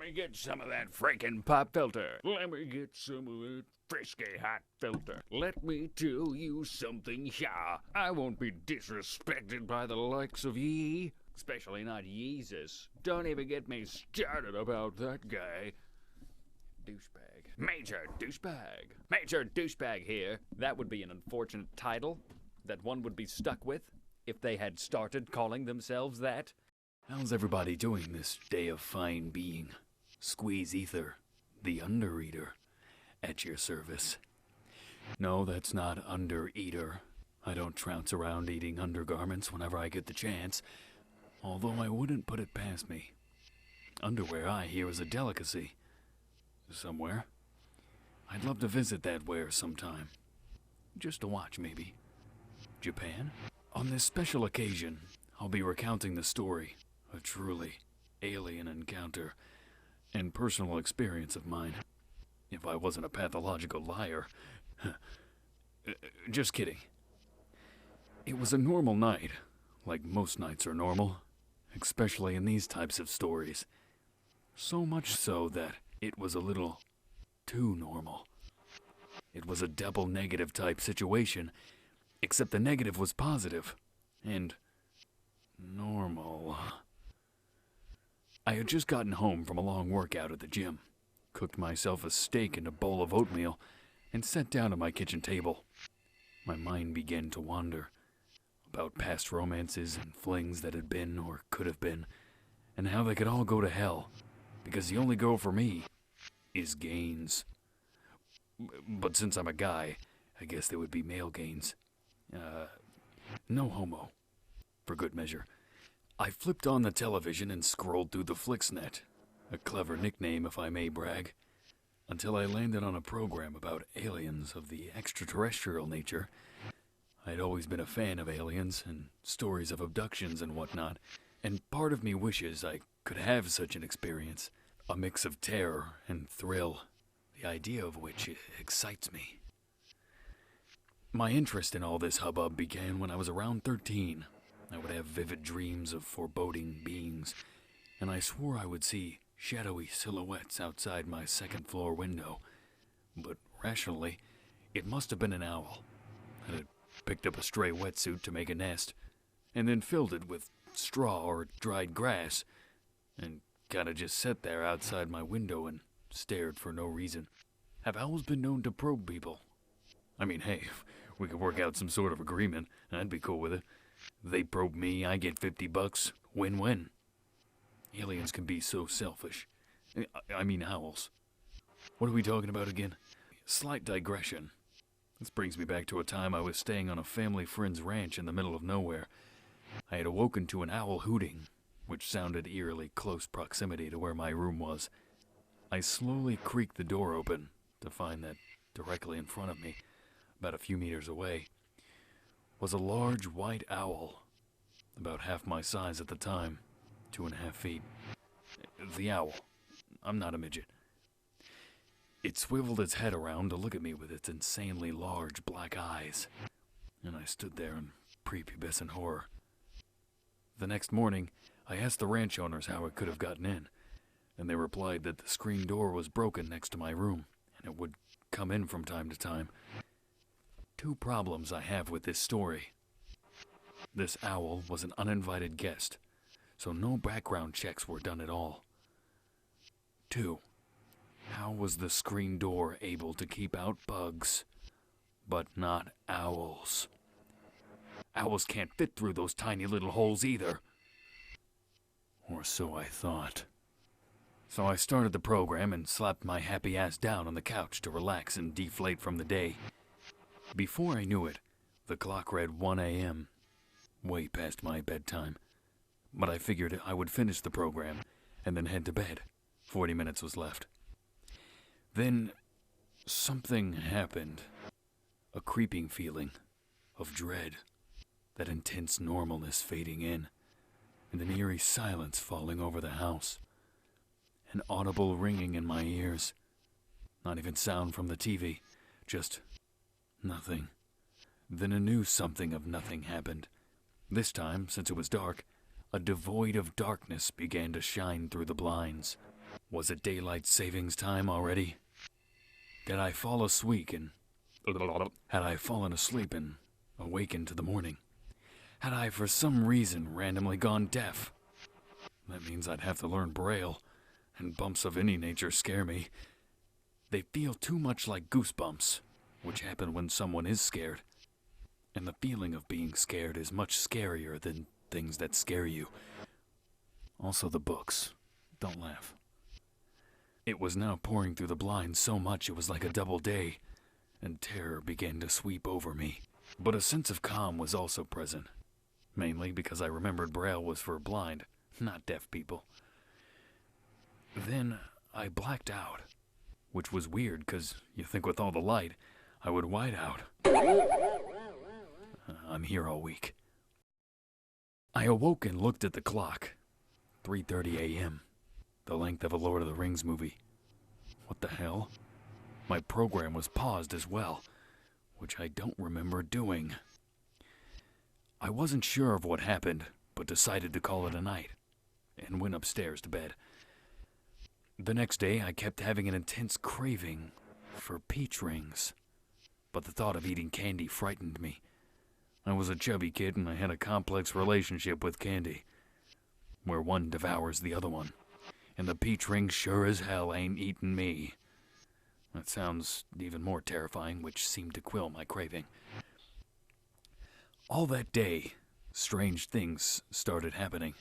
Let me get some of that freaking pop filter. Let me get some of that frisky hot filter. Let me tell you something, yeah. I won't be disrespected by the likes of ye. Especially not Yeezus. Don't even get me started about that guy. Douchebag. Major douchebag. Major douchebag here. That would be an unfortunate title that one would be stuck with if they had started calling themselves that. How's everybody doing this day of fine being? Squeeze Ether, the Undereater, at your service. No, that's not Undereater. I don't trounce around eating undergarments whenever I get the chance, although I wouldn't put it past me. Underwear, I hear, is a delicacy. Somewhere. I'd love to visit that where sometime. Just to watch, maybe. Japan? On this special occasion, I'll be recounting the story, a truly alien encounter and personal experience of mine. If I wasn't a pathological liar. Just kidding. It was a normal night, like most nights are normal, especially in these types of stories. So much so that it was a little too normal. It was a double negative type situation, except the negative was positive and normal. I had just gotten home from a long workout at the gym, cooked myself a steak and a bowl of oatmeal, and sat down at my kitchen table. My mind began to wander about past romances and flings that had been or could have been, and how they could all go to hell, because the only goal for me is gains. But since I'm a guy, I guess there would be male gains. No homo, for good measure. I flipped on the television and scrolled through the Flixnet, a clever nickname if I may brag, until I landed on a program about aliens of the extraterrestrial nature. I'd always been a fan of aliens and stories of abductions and whatnot, and part of me wishes I could have such an experience, a mix of terror and thrill, the idea of which excites me. My interest in all this hubbub began when I was around 13. I would have vivid dreams of foreboding beings, and I swore I would see shadowy silhouettes outside my second-floor window. But rationally, it must have been an owl that had picked up a stray wetsuit to make a nest, and then filled it with straw or dried grass, and kinda just sat there outside my window and stared for no reason. Have owls been known to probe people? I mean, hey, we could work out some sort of agreement. I'd be cool with it. They probe me, I get $50. Win-win. Aliens can be so selfish. I mean owls. What are we talking about again? Slight digression. This brings me back to a time I was staying on a family friend's ranch in the middle of nowhere. I had awoken to an owl hooting, which sounded eerily close proximity to where my room was. I slowly creaked the door open to find that directly in front of me, about a few meters away, was a large white owl, about half my size at the time, 2.5 feet. The owl. I'm not a midget. It swiveled its head around to look at me with its insanely large black eyes, and I stood there in prepubescent horror. The next morning, I asked the ranch owners how it could have gotten in, and they replied that the screen door was broken next to my room, and it would come in from time to time. Two problems I have with this story. This owl was an uninvited guest, so no background checks were done at all. 2. How was the screen door able to keep out bugs, but not owls? Owls can't fit through those tiny little holes either. Or so I thought. So I started the program and slapped my happy ass down on the couch to relax and deflate from the day. Before I knew it, the clock read 1 a.m., way past my bedtime. But I figured I would finish the program and then head to bed. 40 minutes was left. Then something happened. A creeping feeling of dread, that intense normalness fading in, and an eerie silence falling over the house. An audible ringing in my ears. Not even sound from the TV, just nothing. Then a new something of nothing happened. This time, since it was dark, a devoid of darkness began to shine through the blinds. Was it daylight savings time already? Did I fall asleep and... Had I fallen asleep and awakened to the morning? Had I for some reason randomly gone deaf? That means I'd have to learn Braille, and bumps of any nature scare me. They feel too much like goosebumps, which happen when someone is scared. And the feeling of being scared is much scarier than things that scare you. Also the books. Don't laugh. It was now pouring through the blinds so much it was like a double day, and terror began to sweep over me. But a sense of calm was also present, mainly because I remembered Braille was for blind, not deaf people. Then I blacked out, which was weird because you think with all the light, I would white out. I'm here all week. I awoke and looked at the clock. 3:30 a.m., the length of a Lord of the Rings movie. What the hell? My program was paused as well, which I don't remember doing. I wasn't sure of what happened, but decided to call it a night, and went upstairs to bed. The next day, I kept having an intense craving for peach rings, but the thought of eating candy frightened me. I was a chubby kid and I had a complex relationship with candy, where one devours the other one, and the peach rings sure as hell ain't eating me. That sounds even more terrifying, which seemed to quell my craving. All that day, strange things started happening.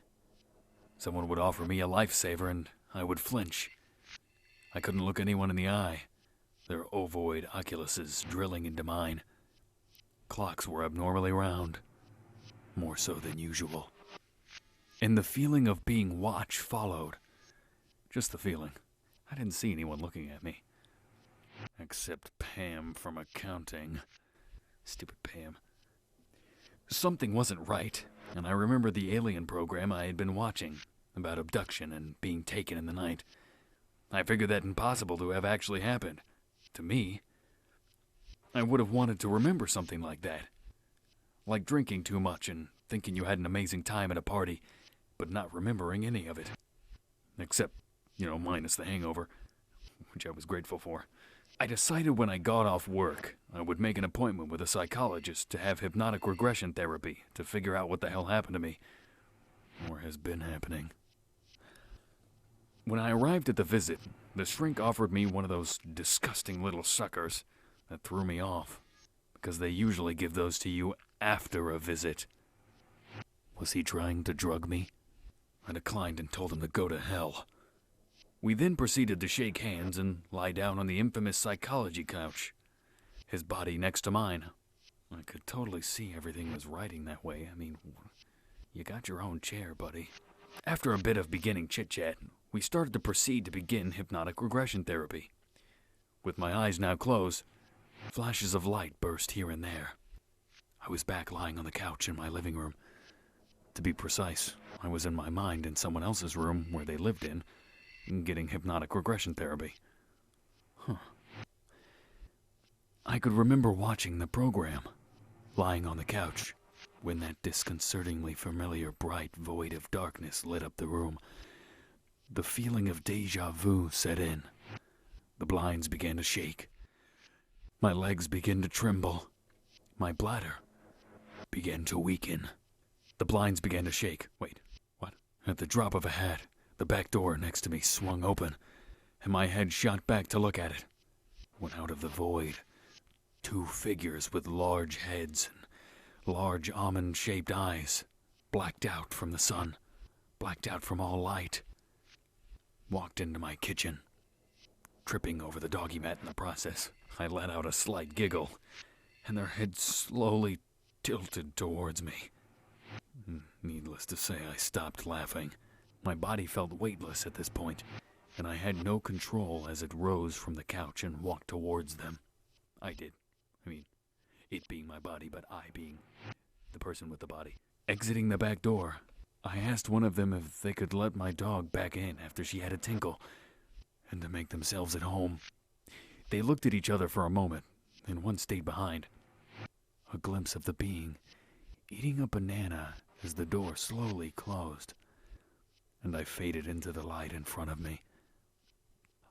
Someone would offer me a lifesaver and I would flinch. I couldn't look anyone in the eye, their ovoid oculuses drilling into mine. Clocks were abnormally round, more so than usual. And the feeling of being watched followed. Just the feeling. I didn't see anyone looking at me. Except Pam from accounting. Stupid Pam. Something wasn't right, and I remembered the alien program I had been watching about abduction and being taken in the night. I figured that impossible to have actually happened. To me. I would have wanted to remember something like that. Like drinking too much and thinking you had an amazing time at a party, but not remembering any of it. Except, minus the hangover, which I was grateful for. I decided when I got off work, I would make an appointment with a psychologist to have hypnotic regression therapy to figure out what the hell happened to me, or has been happening. When I arrived at the visit, the shrink offered me one of those disgusting little suckers that threw me off, because they usually give those to you after a visit. Was he trying to drug me? I declined and told him to go to hell. We then proceeded to shake hands and lie down on the infamous psychology couch, his body next to mine. I could totally see everything was riding that way. I mean, you got your own chair, buddy. After a bit of beginning chit-chat, we started to proceed to begin hypnotic regression therapy. With my eyes now closed, flashes of light burst here and there. I was back lying on the couch in my living room. To be precise, I was in my mind in someone else's room where they lived in, getting hypnotic regression therapy. I could remember watching the program, lying on the couch, when that disconcertingly familiar bright void of darkness lit up the room. The feeling of déjà vu set in. The blinds began to shake. My legs began to tremble. My bladder began to weaken. The blinds began to shake. Wait, what? At the drop of a hat, the back door next to me swung open, and my head shot back to look at it. When out of the void, two figures with large heads and large almond-shaped eyes, blacked out from the sun, blacked out from all light, walked into my kitchen, tripping over the doggy mat in the process. I let out a slight giggle, and their heads slowly tilted towards me. Needless to say, I stopped laughing. My body felt weightless at this point, and I had no control as it rose from the couch and walked towards them. I did. It being my body, but I being the person with the body. Exiting the back door, I asked one of them if they could let my dog back in after she had a tinkle, and to make themselves at home. They looked at each other for a moment, and one stayed behind. A glimpse of the being eating a banana as the door slowly closed, and I faded into the light in front of me,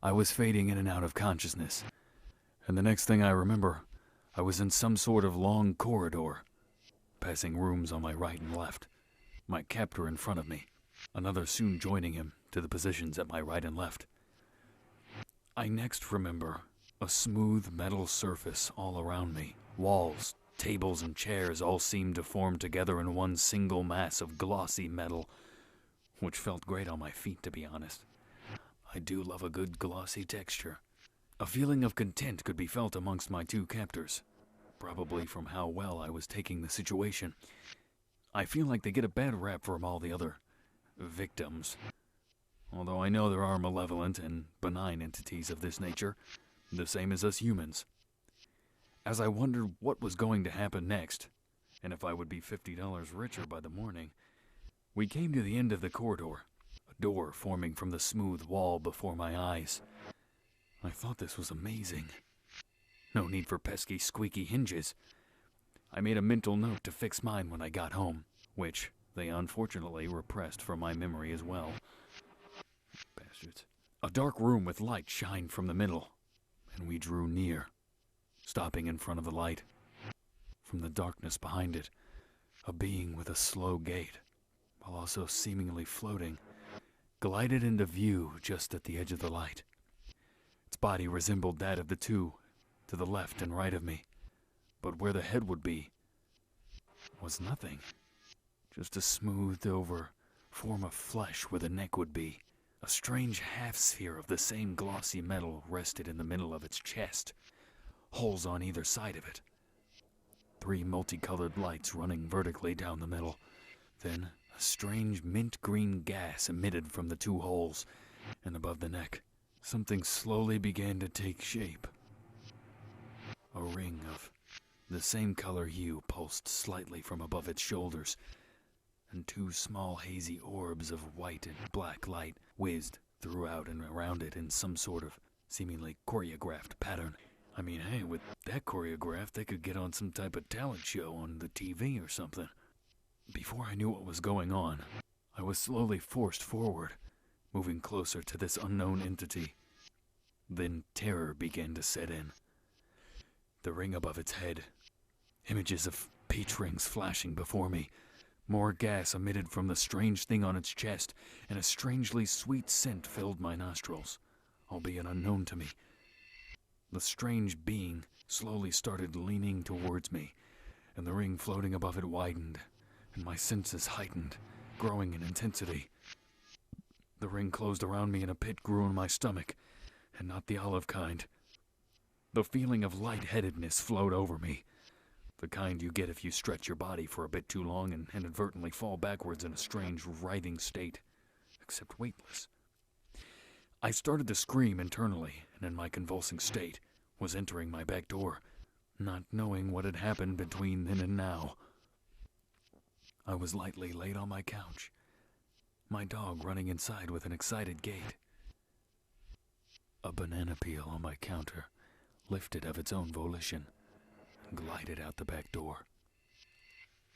I was fading in and out of consciousness, and the next thing I remember, I was in some sort of long corridor, passing rooms on my right and left, my captor in front of me, another soon joining him to the positions at my right and left. I next remember a smooth metal surface all around me. Walls, tables, and chairs all seemed to form together in one single mass of glossy metal, which felt great on my feet, to be honest. I do love a good glossy texture. A feeling of content could be felt amongst my two captors, probably from how well I was taking the situation. I feel like they get a bad rap from all the other victims, although I know there are malevolent and benign entities of this nature, the same as us humans. As I wondered what was going to happen next, and if I would be $50 richer by the morning, we came to the end of the corridor, a door forming from the smooth wall before my eyes. I thought this was amazing. No need for pesky, squeaky hinges. I made a mental note to fix mine when I got home, which they unfortunately repressed from my memory as well. Bastards. A dark room with light shined from the middle, and we drew near, stopping in front of the light. From the darkness behind it, a being with a slow gait, while also seemingly floating, glided into view just at the edge of the light. Its body resembled that of the two to the left and right of me, but where the head would be was nothing. Just a smoothed-over form of flesh where the neck would be. A strange half-sphere of the same glossy metal rested in the middle of its chest, holes on either side of it. 3 multicolored lights running vertically down the middle. Then a strange mint-green gas emitted from the 2 holes, and above the neck, something slowly began to take shape. A ring of the same color hue pulsed slightly from above its shoulders, and 2 small hazy orbs of white and black light whizzed throughout and around it in some sort of seemingly choreographed pattern. I mean, hey, with that choreograph, they could get on some type of talent show on the TV or something. Before I knew what was going on, I was slowly forced forward, moving closer to this unknown entity. Then terror began to set in. The ring above its head, images of peach rings flashing before me, more gas emitted from the strange thing on its chest, and a strangely sweet scent filled my nostrils, albeit unknown to me. The strange being slowly started leaning towards me, and the ring floating above it widened, and my senses heightened, growing in intensity. The ring closed around me and a pit grew in my stomach, and not the olive kind. The feeling of lightheadedness flowed over me, the kind you get if you stretch your body for a bit too long and inadvertently fall backwards in a strange, writhing state, except weightless. I started to scream internally, and in my convulsing state, was entering my back door, not knowing what had happened between then and now. I was lightly laid on my couch, my dog running inside with an excited gait. A banana peel on my counter lifted of its own volition and glided out the back door.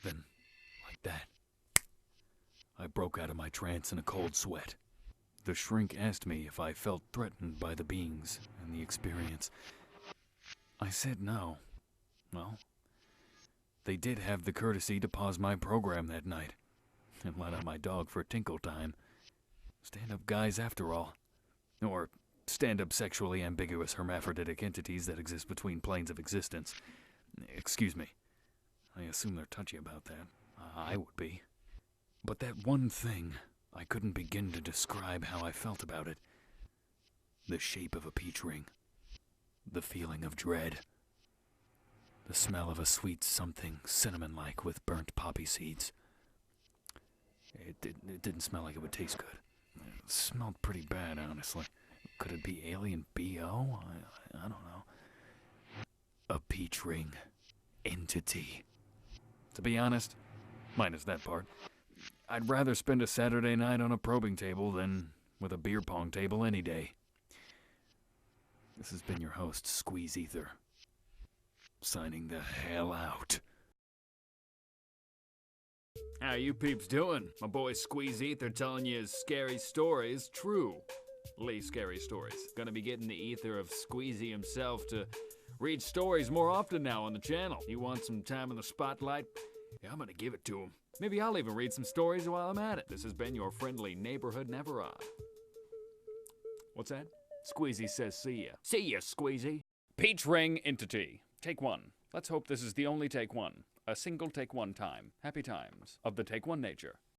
Then, like that, I broke out of my trance in a cold sweat. The shrink asked me if I felt threatened by the beings and the experience. I said no. Well, they did have the courtesy to pause my program that night and let out my dog for tinkle time. Stand-up guys after all. Or stand-up sexually ambiguous hermaphroditic entities that exist between planes of existence. Excuse me. I assume they're touchy about that. I would be. But that one thing, I couldn't begin to describe how I felt about it. The shape of a peach ring. The feeling of dread. The smell of a sweet something cinnamon-like with burnt poppy seeds. It didn't smell like it would taste good. It smelled pretty bad, honestly. Could it be alien B.O.? I don't know. A peach ring entity. To be honest, minus that part, I'd rather spend a Saturday night on a probing table than with a beer pong table any day. This has been your host, Squeeze Ether, signing the hell out. How you peeps doing? My boy Squeeze Ether telling you his scary stories true. Lee Scary Stories. Gonna be getting the ether of Squeezy himself to read stories more often now on the channel. You want some time in the spotlight? Yeah, I'm gonna give it to him. Maybe I'll even read some stories while I'm at it. This has been your friendly neighborhood Neverodd. What's that? Squeezy says see ya. See ya, Squeezy. Peach Ring Entity. Take one. Let's hope this is the only take one. A single take one time. Happy times. Of the take one nature.